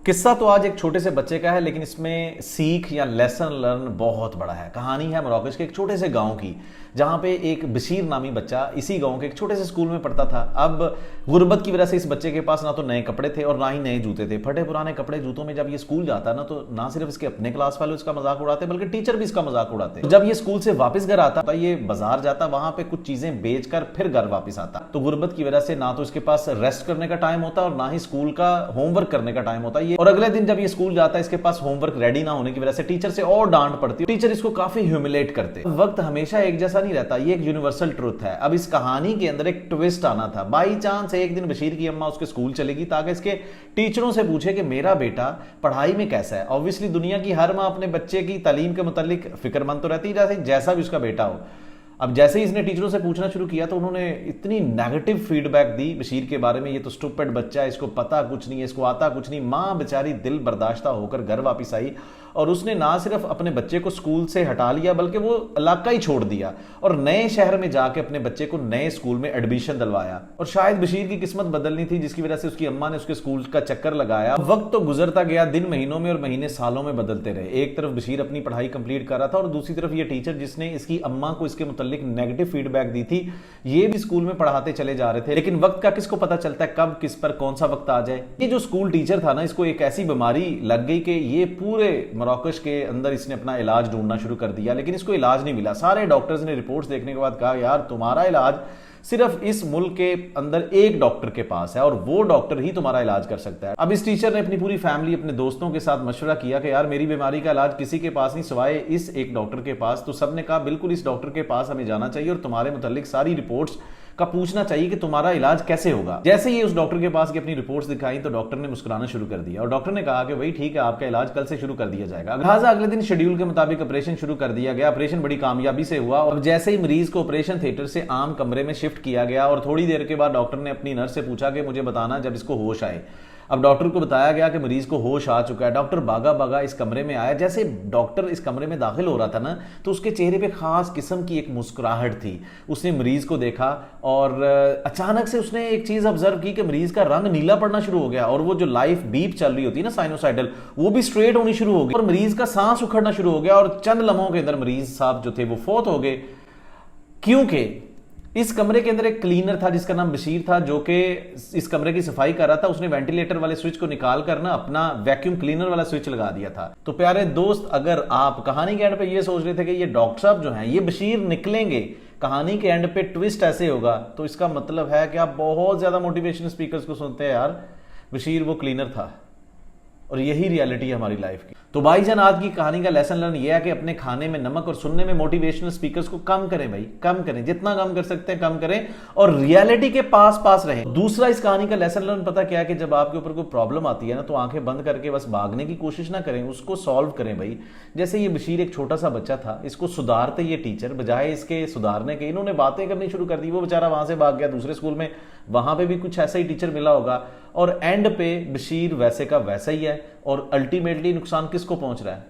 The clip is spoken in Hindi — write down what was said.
किस्सा तो आज एक छोटे से बच्चे का है, लेकिन इसमें सीख या लेसन लर्न बहुत बड़ा है। कहानी है मोरक्को के एक छोटे से गांव की, जहां पे एक बशीर नामी बच्चा इसी गांव के एक छोटे से स्कूल में पढ़ता था। अब गुर्बत की वजह से इस बच्चे के पास ना तो नए कपड़े थे और ना ही नए जूते थे। फटे पुराने कपड़े जूतों में जब ये स्कूल जाता ना, तो ना सिर्फ इसके अपने क्लास वाले इसका मजाक उड़ाते, बल्कि टीचर भी इसका मजाक उड़ाते। जब ये स्कूल से वापस घर आता तो ये बाजार जाता, वहां पे कुछ चीजें बेचकर फिर घर वापस आता। तो गुर्बत की वजह से ना तो इसके पास रेस्ट करने का टाइम होता और ना ही स्कूल का होमवर्क करने का टाइम होता। ये और अगले दिन जब ये स्कूल जाता है, इसके पास होमवर्क रेडी ना होने की वजह से टीचर से और डांट पड़ती है। टीचर इसको काफी ह्यूमिलेट करते। वक्त हमेशा एक जैसा नहीं रहता, ये एक यूनिवर्सल ट्रुथ है। अब इस कहानी के अंदर एक ट्विस्ट आना था। बाई चांस एक दिन बशीर की अम्मा उसके स्कूल चलेगी ताकि इसके टीचरों से पूछे कि मेरा बेटा पढ़ाई में कैसा है। ऑब्वियसली दुनिया की हर मां अपने बच्चे की तालीम के मुतालिक फिक्रमंद तो रहती है, जैसा भी उसका बेटा हो। अब जैसे ही इसने टीचरों से पूछना शुरू किया तो उन्होंने इतनी नेगेटिव फीडबैक दी बशीर के बारे में। ये तो स्टूपिड बच्चा है, इसको पता कुछ नहीं है, इसको आता कुछ नहीं। मां बेचारी दिल बर्दाश्ता होकर घर वापस आई और उसने ना सिर्फ अपने बच्चे को स्कूल से हटा लिया, बल्कि वो इलाका ही छोड़ दिया और नए शहर में जाके अपने बच्चे को नए स्कूल में एडमिशन दिलवाया। और शायद बशीर की किस्मत बदलनी थी, जिसकी वजह से उसकी अम्मा ने उसके स्कूल का चक्कर लगाया। वक्त तो गुजरता गया, दिन महीनों में और महीने सालों में बदलते रहे। एक तरफ बशीर अपनी पढ़ाई कंप्लीट कर रहा था और दूसरी तरफ ये टीचर जिसने इसकी अम्मा को इसके मुतालिक नेगेटिव फीडबैक दी थी, ये भी स्कूल में पढ़ाते चले जा रहे थे। लेकिन वक्त का किसको पता चलता है कब किस पर कौन सा वक्त आ जाए। ये जो स्कूल टीचर था ना, इसको एक ऐसी बीमारी लग गई कि ये पूरे मोरक्को के अंदर इसने अपना इलाज ढूंढना शुरू कर दिया, लेकिन इसको इलाज नहीं मिला। सारे डॉक्टर्स ने रिपोर्ट्स देखने के बाद कहा, यार तुम्हारा इलाज सिर्फ इस मुल्क के अंदर एक डॉक्टर के पास है और वो डॉक्टर ही तुम्हारा इलाज कर सकता है। अब इस टीचर ने अपनी पूरी फैमिली, अपने दोस्तों के साथ मशवरा किया कि यार मेरी बीमारी का इलाज किसी के पास नहीं सिवाय इस एक डॉक्टर के पास। तो सबने कहा बिल्कुल इस डॉक्टर के पास हमें जाना चाहिए और तुम्हारे मुतालिक सारी रिपोर्ट्स का पूछना चाहिए कि तुम्हारा इलाज कैसे होगा। जैसे ही उस डॉक्टर के पास की अपनी रिपोर्ट्स दिखाई तो डॉक्टर ने मुस्कुराना शुरू कर दिया और डॉक्टर ने कहा कि भाई ठीक है, आपका इलाज कल से शुरू कर दिया जाएगा। लिहाजा अगले दिन शेड्यूल के मुताबिक ऑपरेशन शुरू कर दिया गया। ऑपरेशन बड़ी कामयाबी से हुआ और जैसे ही मरीज को ऑपरेशन थिएटर से आम कमरे में शिफ्ट किया गया और थोड़ी देर के बाद डॉक्टर ने अपनी नर्स से पूछा कि मुझे बताना जब इसको होश आए। अब डॉक्टर को बताया गया कि मरीज को होश आ चुका है। डॉक्टर भागा भागा इस कमरे में आया। जैसे डॉक्टर इस कमरे में दाखिल हो रहा था ना, तो उसके चेहरे पे खास किस्म की एक मुस्कुराहट थी। उसने मरीज को देखा और अचानक से उसने एक चीज ऑब्जर्व की कि मरीज का रंग नीला पड़ना शुरू हो गया और वो जो लाइफ बीप चल रही होती है ना साइनोसाइडल, वो भी स्ट्रेट होनी शुरू हो गई और मरीज का सांस उखड़ना शुरू हो गया और चंद लम्हों के अंदर मरीज साहब जो थे वो फौत हो गए। क्योंकि इस कमरे के अंदर एक क्लीनर था जिसका नाम बशीर था, जो कि इस कमरे की सफाई कर रहा था। उसने वेंटिलेटर वाले स्विच को निकाल कर ना अपना वैक्यूम क्लीनर वाला स्विच लगा दिया था। तो प्यारे दोस्त, अगर आप कहानी के एंड पे ये सोच रहे थे कि ये डॉक्टर साहब जो हैं ये बशीर निकलेंगे, कहानी के एंड पे ट्विस्ट ऐसे होगा, तो इसका मतलब है कि आप बहुत ज्यादा मोटिवेशनल स्पीकर्स को सुनते हैं। यार बशीर वो क्लीनर था और यही रियलिटी है हमारी लाइफ की। तो भाईजान, आज की कहानी का लेसन लर्न ये है कि अपने खाने में नमक और सुनने में मोटिवेशनल स्पीकर्स को कम करें भाई, कम करें, जितना कम कर सकते हैं कम करें और रियलिटी के पास पास रहें। दूसरा इस कहानी का लेसन लर्न पता क्या है कि जब आपके ऊपर कोई प्रॉब्लम आती है ना, तो आंखें बंद करके बस भागने की कोशिश ना करें, उसको सॉल्व करें भाई। जैसे ये बशीर एक छोटा सा बच्चा था, इसको सुधारते ये टीचर, बजाय इसके सुधारने के इन्होंने बातें करनी शुरू कर दी। वो बेचारा वहां से भाग गया दूसरे स्कूल में, वहां पे भी कुछ ऐसा ही टीचर मिला होगा और एंड पे बशीर वैसे का वैसा ही है और अल्टीमेटली नुकसान किसको पहुंच रहा है?